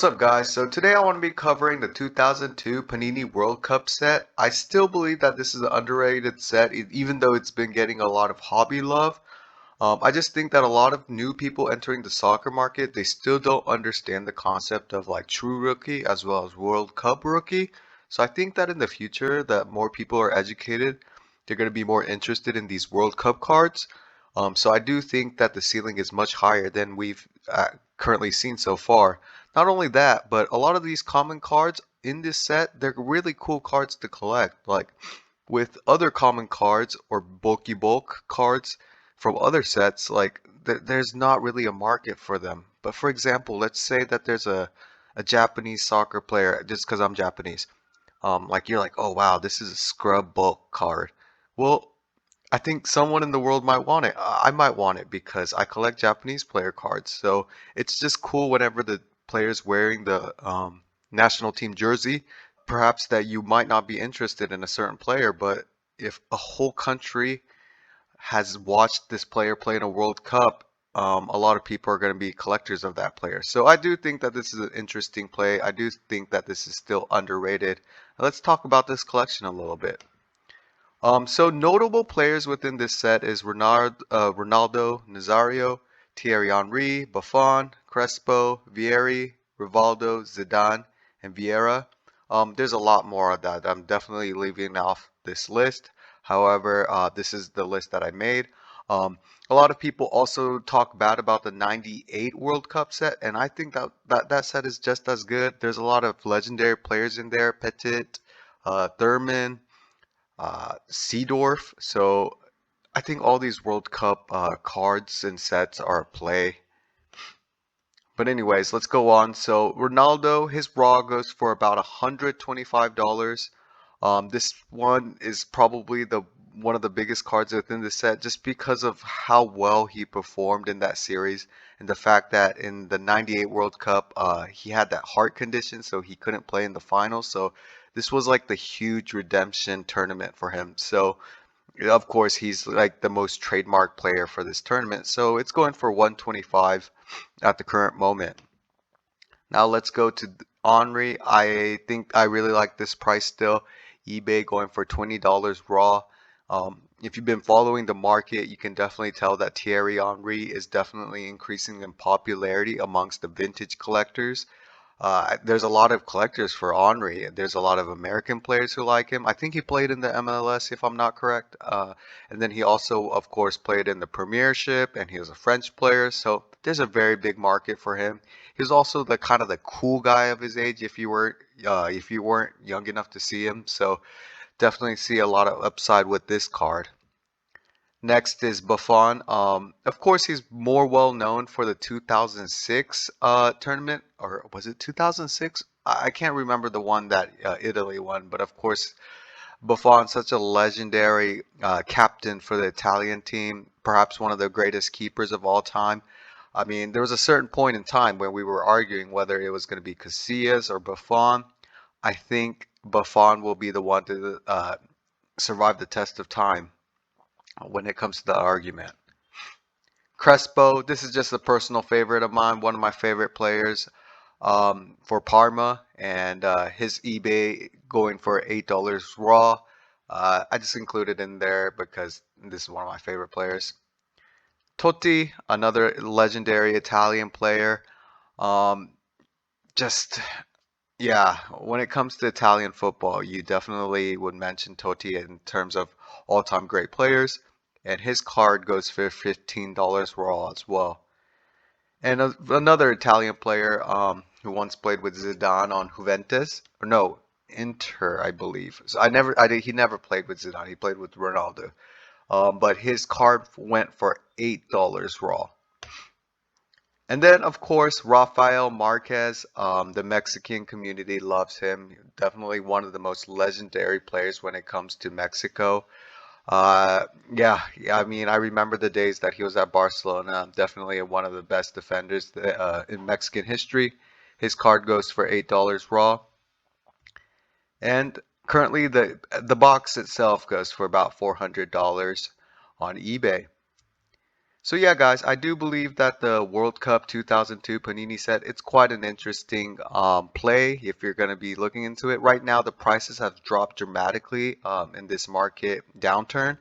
What's up guys? So today I want to be covering the 2002 Panini World Cup set. I still believe that this is an underrated set even though it's been getting a lot of hobby love. I just think that a lot of new people entering the soccer market, they still don't understand the concept of like true rookie as well as World Cup rookie. So I think that in the future that more people are educated, they're going to be more interested in these World Cup cards. So I do think that the ceiling is much higher than we've currently seen so far. Not only that, but a lot of these common cards in this set, they're really cool cards to collect. Like with other common cards or bulky bulk cards from other sets, like there's not really a market for them. But for example, let's say that there's a Japanese soccer player, just because I'm Japanese. Like you're like, oh wow, this is a scrub bulk card. Well, I think someone in the world might want it. I might want it because I collect Japanese player cards. So it's just cool whenever the player's wearing the national team jersey. Perhaps that you might not be interested in a certain player, but if a whole country has watched this player play in a World Cup, a lot of people are going to be collectors of that player. So I do think that this is an interesting play. I do think that this is still underrated. Let's talk about this collection a little bit. So notable players within this set is Ronaldo, Nazario, Thierry Henry, Buffon, Crespo, Vieri, Rivaldo, Zidane, and Vieira. There's a lot more of that. I'm definitely leaving off this list. However, this is the list that I made. Um, a lot of people also talk bad about the 98 World Cup set, and I think that set is just as good. There's a lot of legendary players in there, Petit, Thurman, Seedorf. So I think all these World Cup cards and sets are a play. But anyways, let's go on. So Ronaldo, his raw goes for about $125. This one is probably the one of the biggest cards within the set just because of how well he performed in that series and the fact that in the 98 World Cup he had that heart condition so he couldn't play in the finals. So this was like the huge redemption tournament for him. So of course he's like the most trademark player for this tournament. So it's going for 125 at the current moment. Now let's go to Henry. I think I really like this price still. eBay going for $20 raw. If you've been following the market, you can definitely tell that Thierry Henry is definitely increasing in popularity amongst the vintage collectors. There's a lot of collectors for Henry. There's a lot of American players who like him. I think he played in the MLS, if I'm not correct. And then he also, of course, played in the Premiership, and he was a French player. So there's a very big market for him. He was also the kind of the cool guy of his age if you weren't young enough to see him. So definitely see a lot of upside with this card. Next is Buffon. Of course, he's more well known for the 2006 tournament, or was it 2006? I can't remember the one that Italy won, but of course, Buffon, such a legendary captain for the Italian team, perhaps one of the greatest keepers of all time. I mean, there was a certain point in time when we were arguing whether it was going to be Casillas or Buffon. I think Buffon will be the one to survive the test of time when it comes to the argument. Crespo, this is just a personal favorite of mine, one of my favorite players for Parma, and his eBay going for $8 raw. I just included in there because this is one of my favorite players. Totti, another legendary Italian player. Um, just yeah, when it comes to Italian football, you definitely would mention Totti in terms of all-time great players, and his card goes for $15 raw as well. And another Italian player who once played with Zidane on Juventus, or no, Inter, I believe. So he never played with Zidane. He played with Ronaldo. But his card went for $8 raw. And then, of course, Rafael Marquez. The Mexican community loves him. Definitely one of the most legendary players when it comes to Mexico. Yeah, I mean, I remember the days that he was at Barcelona. Definitely one of the best defenders in Mexican history. His card goes for $8 raw. And currently, the box itself goes for about $400 on eBay. So yeah, guys, I do believe that the World Cup 2002 Panini set, it's quite an interesting play if you're going to be looking into it. Right now, the prices have dropped dramatically in this market downturn,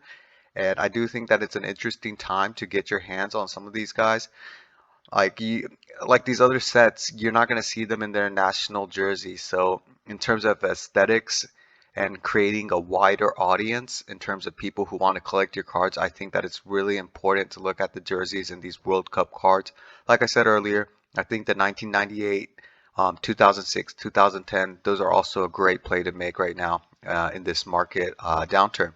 and I do think that it's an interesting time to get your hands on some of these guys. Like you, like these other sets, you're not going to see them in their national jerseys. So in terms of aesthetics and creating a wider audience in terms of people who want to collect your cards, I think that it's really important to look at the jerseys in these World Cup cards. Like I said earlier, I think the 1998, 2006, 2010, those are also a great play to make right now in this market downturn.